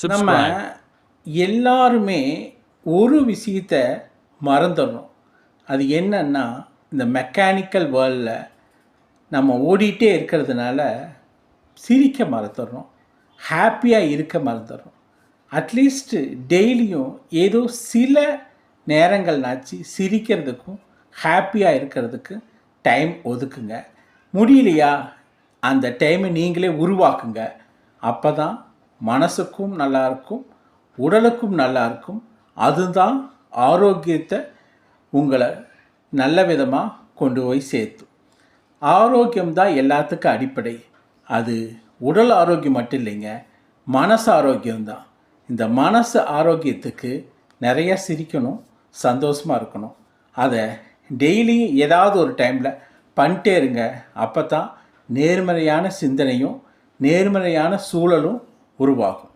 நம்ம எல்லாருமே ஒரு விஷயத்த மறந்துடுறோம். அது என்னன்னா, இந்த மெக்கானிக்கல் வேர்ல்டில் நம்ம ஓடிட்டே இருக்கிறதுனால சிரிக்க மறந்துடுறோம், ஹாப்பியாக இருக்க மறந்துடுறோம். அட்லீஸ்ட்டு டெய்லியும் ஏதோ சில நேரங்கள்னாச்சு சிரிக்கிறதுக்கும் ஹாப்பியாக இருக்கிறதுக்கு டைம் ஒதுக்குங்க. முடியலையா, அந்த டைமை நீங்களே உருவாக்குங்க. அப்போ தான் மனசுக்கும் நல்லாயிருக்கும், உடலுக்கும் நல்லாயிருக்கும். அதுதான் ஆரோக்கியத்தை உங்களை நல்ல விதமாக கொண்டு போய் சேர்த்தும். ஆரோக்கியம்தான் எல்லாத்துக்கும் அடிப்படை. அது உடல் ஆரோக்கியம் மட்டும் இல்லைங்க, மனசு ஆரோக்கியம்தான். இந்த மனசு ஆரோக்கியத்துக்கு நிறையா சிரிக்கணும், சந்தோஷமாக இருக்கணும். அதை டெய்லி ஏதாவது ஒரு டைமில் பண்ணிட்டே இருங்க. அப்போ தான் நேர்மறையான சிந்தனையும் நேர்மறையான சூழலும் உருவாகும்.